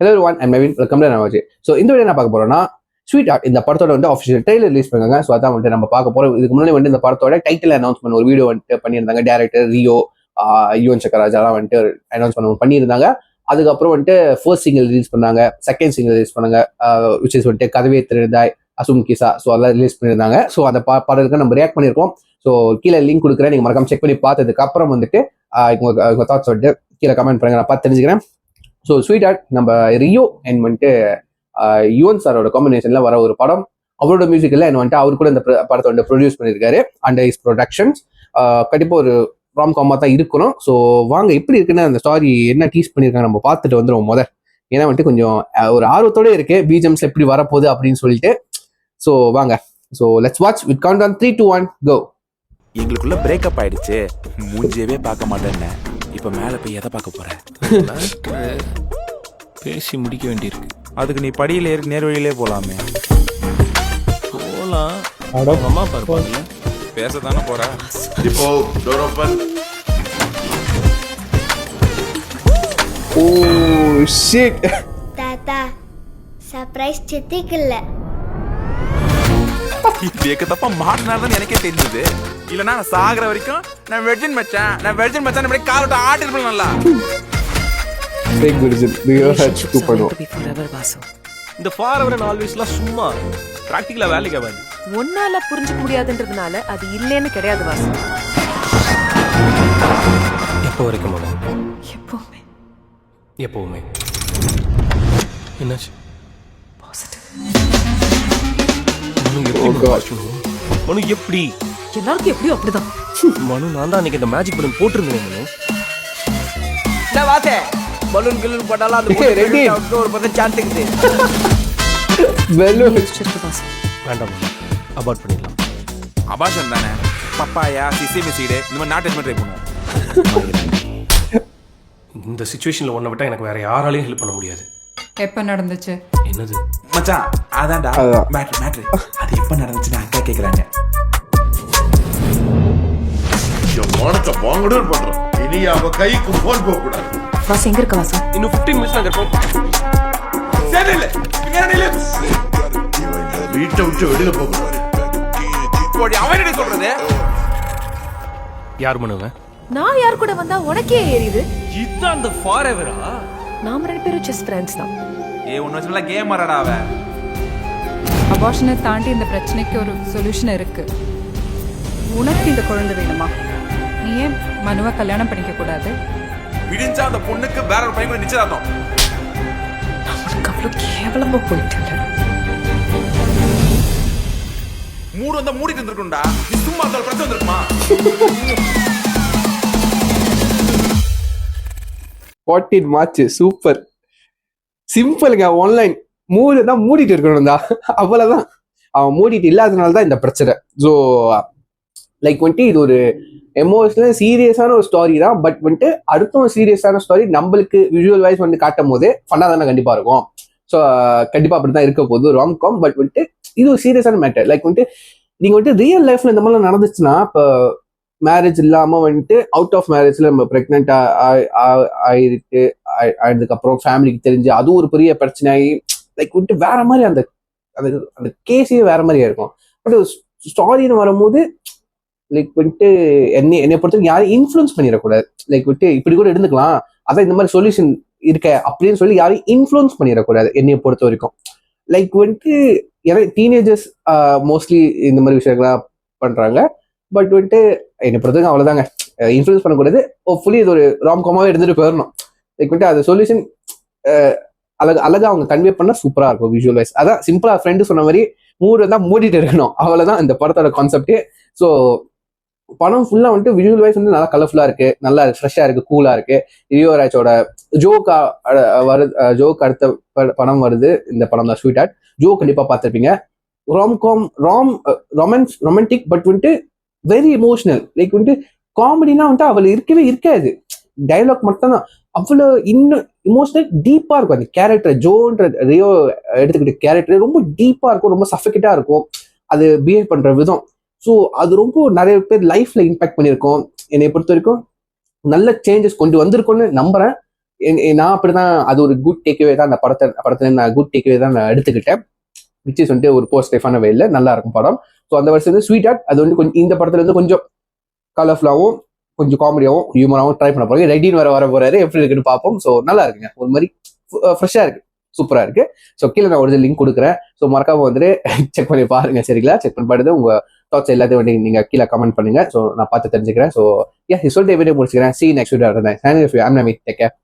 Hello everyone, I'm Naveen. Welcome to Navaji. So இந்த video என்ன பார்க்க போறோம்னா ஸ்வீட் ஆர்ட் இந்த படத்தோட வந்து ஆஃபிஷியல் ட்ரெய்லர் ரிலீஸ் பண்ணாங்க. ஸோ அதான் வந்து நம்ம பார்க்க போறோம். இதுக்கு முன்னாடி வந்து இந்த படத்தோட டைட்டில் அனௌன்ஸ்மெண்ட் ஒரு வீடியோ வந்துட்டு பண்ணியிருந்தாங்க. டேரக்டர் ரியோ, யுவன் சங்கர் ராஜாலாம் வந்துட்டு அனௌன்ஸ்மெண்ட் பண்ணியிருந்தாங்க. அதுக்கப்புறம் வந்துட்டு ஃபர்ஸ்ட் சிங்கிள் ரிலீஸ் பண்ணாங்க, செகண்ட் சிங்கிள் ரிலீஸ் பண்ணாங்க, விச் இஸ் வந்துட்டு கதவே திறந்தாய், அசும் கிசா. ஸோ அதெல்லாம் ரிலீஸ் பண்ணியிருந்தாங்க. ஸோ அந்த படத்துக்கு நம்ம ரியாக்ட் பண்ணியிருக்கோம். ஸோ கீழே லிங்க் கொடுக்குறேன், நீங்கள் மறக்காம செக் பண்ணி பார்த்ததுக்கு அப்புறம் வந்துட்டு உங்க தாட்ஸ் வந்துட்டு கீழே கமெண்ட் பண்ணுங்க, நான் பார்த்து தெரிஞ்சுக்கிறேன். ஸோ ஸ்வீட் ஆர்ட் நம்ம ரியோ அண்ட் வந்துட்டு யுவன் சாரோட காம்பினேஷன்ல வர ஒரு படம். அவரோட மியூசிக்ல என்ன வந்துட்டு அவர் கூட இந்த படத்தை வந்து ப்ரொடியூஸ் பண்ணியிருக்காரு அண்டர் ஹிஸ் ப்ரொடக்ஷன்ஸ். கண்டிப்பாக ஒரு ராம் காமா தான் இருக்கணும். ஸோ வாங்க எப்படி இருக்குன்னு அந்த ஸ்டாரி என்ன டீஸ் பண்ணியிருக்காங்க நம்ம பார்த்துட்டு வந்துடும் முதல். ஏன்னா வந்துட்டு கொஞ்சம் ஒரு ஆர்வத்தோட இருக்கு பிஜிஎம்ஸ் எப்படி வரப்போகுது அப்படின்னு சொல்லிட்டு. ஸோ வாங்க, so let's watch with count on 3, 2, 1 கோ. எங்களுக்குள்ள பிரேக்கப் ஆயிடுச்சு, மூஞ்சியவே பார்க்க மாட்டேன்னு. இப்ப மேல போய் எதை பார்க்க போற? பேசி முடிக்க வேண்டியிருக்கு. அதுக்கு நீ படியில ஏறி நேர் வழியிலே போலாமே. போலாம், அம்மா பார்ப்பாங்கல்ல. பேசத்தானே போற. இப்போ டோர் ஓபன். Oh shit. தாத்தா சர்ப்ரைஸ் சித்திக்கல. இதுக்கு தப்பா மாட்டினாதான் எனக்கே தெரிஞ்சது. இல்லனா நான் சாகுற வரைக்கும் நான் வெர்ஜின் மச்சான் இப்படி காலோட ஆட்டிருப்பேன் நல்லா. இந்த ஃபார் அண்ட் ஆல்வேஸ்லாம் சும்மா பிராக்டிகலா வேலைக்கு ஆகாது. ஒன்னால புரிஞ்சுக்க முடியாதுன்றதுனால அது இல்லைன்னு கிடையாது வாசு. எப்போ வரைக்கும் மாமா? எப்பவுமே எப்பவுமே. என்னாச்சு? மனு எப்படி? எல்லாருக்கும் எப்படியும் அப்படிதான். மனு நான் தான் அன்னைக்கு இந்த மேஜிக் பலூன் போட்டிருந்தேன். மனு என்ன வாசே, பலூன் கிலூன் போட்டாலும் அந்த ஒரு பக்கம் சான்ஸுக்குது. வேண்டாம், அபார்ட் பண்ணிடலாம். அபாஷன் தானே, பப்பாயா சிசிமி சீடு இந்த மாதிரி நாட்டு ட்ரை பண்ணுவோம். இந்த சிச்சுவேஷன்ல ஒன்றை விட்டா எனக்கு வேற யாராலையும் ஹெல்ப் பண்ண முடியாது. எப்ப நடந்துச்சு? என்னது மச்சான்? அதான்டா மேட்ரு. அது எப்ப நடந்துச்சுன்னு அக்கா கேக்குறாங்க. மானத்தை வாங்கணும் பண்றோம். இனி அவ கைக்கு போன் போக கூடாது. வாசு எங்க இருக்க வாசு? இன்னும் 15 மினிட்ஸ் தான் இருப்போம். சரி இல்ல வீட்டை விட்டு வெளியில போக கூடாது. அவன் என்ன சொல்றது? யார் மனுவன்? நான் யார் கூட வந்தா உனக்கே ஏறிது? இதுதான் அந்த ஃபார் எவரா? நாம 2 பேரும் ஜஸ்ட் ஃப்ரெண்ட்ஸ் தான். ஒன்னு வச்சுல கேம் ஆறடா அவன். அபார்ஷனை தாண்டி இந்த பிரச்சனைக்கு ஒரு சொல்யூஷன் இருக்கு. உனக்கு இந்த குழந்தை வேணுமா? நீ ஏன் மனுவை கல்யாணம் பண்ணிக்க கூடாது? விடிஞ்சா அந்த பொண்ணுக்கு வேற ஒரு பையன் கூட நிச்சயதார்த்தம். நம்மளுக்கு அவ்வளவு கேவலமா போயிட்டு மூடு வந்தா மூடிட்டு இருந்திருக்கும்டா. நீ சும்மா அந்த பிரச்சனை வந்திருக்குமா? 14 மார்ச் சூப்பர் சிம்பிளுங்க. ஆன்லைன் மூடி தான் மூடிட்டு இருக்கணும் தான், அவ்வளவுதான். அவன் மூடிட்டு இல்லாதனால தான் இந்த பிரச்சனை. ஸோ லைக் வந்துட்டு இது ஒரு எமோஷனல் சீரியஸான ஒரு ஸ்டோரி தான். பட் வந்துட்டு அடுத்த ஒரு சீரியஸான ஸ்டோரி நம்மளுக்கு விஷுவல் வைஸ் வந்து காட்டும் போது ஃபன்னா தானே கண்டிப்பா இருக்கும். ஸோ கண்டிப்பா அப்படிதான் இருக்க போகுது ராம்காம். பட் வந்துட்டு இது ஒரு சீரியஸான மேட்டர். லைக் வந்துட்டு நீங்க வந்துட்டு ரியல் லைஃப்ல இந்த மாதிரிலாம் நடந்துச்சுன்னா, இப்போ மேரேஜ் இல்லாம வந்துட்டு அவுட் ஆஃப் மேரேஜ்ல நம்ம பிரெக்னென்ட் ஆயிருக்கு, அதுக்கப்புறம் ஃபேமிலிக்கு தெரிஞ்சு அது ஒரு பெரிய பிரச்சனையாகி லைக் வந்துட்டு வேற மாதிரி அந்த அந்த கேஸே வேற மாதிரியா இருக்கும். பட் ஸ்டாரின்னு வரும்போது லைக் வந்துட்டு என்னை பொறுத்தவரைக்கும் யாரையும் இன்ஃப்ளூயன்ஸ் பண்ணிடக்கூடாது. லைக் வந்துட்டு இப்படி கூட இருந்துக்கலாம், அதான் இந்த மாதிரி சொல்யூஷன் இருக்க அப்படின்னு சொல்லி யாரையும் இன்ஃப்ளூயன்ஸ் பண்ணிடக்கூடாது என்னைய பொறுத்த வரைக்கும். லைக் வந்துட்டு ஏன்னா டீனேஜர்ஸ் மோஸ்ட்லி இந்த மாதிரி விஷயங்கள்லாம் பண்றாங்க. பட் வந்துட்டு என்னை பொறுத்தவரைக்கும் அவ்வளவுதாங்க, இன்ஃப்ளூயன்ஸ் பண்ணக்கூடாது. ஹோப்ஃபுல்லி இது ஒரு ராம்காமாவே எடுத்துட்டு போயிடணும். லைக் வந்துட்டு அது சொல்யூஷன் அழகா அவங்க கன்வே பண்ணா சூப்பரா இருக்கும் விஷுவல் வைஸ். அதான் சிம்பிளா ஃப்ரெண்டு சொன்ன மாதிரி மூடு தான் மூடிட்டு இருக்கணும், அவ்வளவுதான் இந்த படத்தோட கான்செப்டே. ஸோ படம் ஃபுல்லா வந்துட்டு விஷுவல் வைஸ் வந்து நல்லா கலர்ஃபுல்லா இருக்கு, நல்லா ஃப்ரெஷ்ஷா இருக்கு, கூலா இருக்கு. ரியோராஜோட ஜோக் ஜோக் அடுத்த படம் வருது, இந்த படம் தான் ஸ்வீட் ஆர்ட். ஜோ கண்டிப்பா பார்த்திருப்பீங்க. ராம்காம் ரொமான்டிக் பட் வந்துட்டு வெரி எமோஷனல். லைக் வந்துட்டு காமெடினா வந்துட்டு அவள் இருக்கவே இருக்காது, டைலாக் மட்டும் தான். அவ்வளவு இன்னும் இமோஷனல் டீப்பா இருக்கும் அந்த கேரக்டர். ஜோன்ற ரியோ எடுத்துக்கிட்ட கேரக்டர் ரொம்ப டீப்பா இருக்கும், ரொம்ப சஃபிகேட்டா இருக்கும் அது பிஹேவ் பண்ற விதம். ஸோ அது ரொம்ப நிறைய பேர் லைஃப்ல இம்பாக்ட் பண்ணியிருக்கோம். என்னை பொறுத்த வரைக்கும் நல்ல சேஞ்சஸ் கொண்டு வந்திருக்கோன்னு நம்புறேன். நான் அப்படிதான், அது ஒரு குட் டேக்அவே தான் அந்த படத்துல நான் குட் டேக்அவே தான் நான் எடுத்துக்கிட்டேன். விச் இஸ் வந்துட்டு ஒரு பாசிட்டிவான வேல நல்லா இருக்கும் படம். ஸோ அந்த வருஷம் வந்து ஸ்வீட் ஹார்ட், அது வந்து கொஞ்சம் இந்த படத்துல இருந்து கொஞ்சம் கலர்ஃபுல்லாகவும் கொஞ்சம் காமெடியாகவும் ஹியூமராகவும் ட்ரை பண்ண போறோம். ரெட்டின்னு வர போறாரு, எப்படி இருக்குன்னு பார்ப்போம். ஸோ நல்லா இருக்குங்க, ஒரு மாதிரி ஃப்ரெஷ்ஷா இருக்கு, சூப்பரா இருக்கு. ஸோ கீழே நான் ஒரு லிங்க் கொடுக்குறேன். ஸோ மறக்காம வந்துட்டு செக் பண்ணி பாருங்க, சரிங்களா? செக் பண்ணி பாருங்க, உங்க தாட்ஸ் எல்லாத்தையும் வந்து நீங்க கீழே கமெண்ட் பண்ணுங்க. ஸோ நான் பார்த்து தெரிஞ்சுக்கிறேன். ஸோ சொல்லிட்டு வீடியோ முடிச்சுக்கிறேன். See you next video. I'm Naveen. Take care.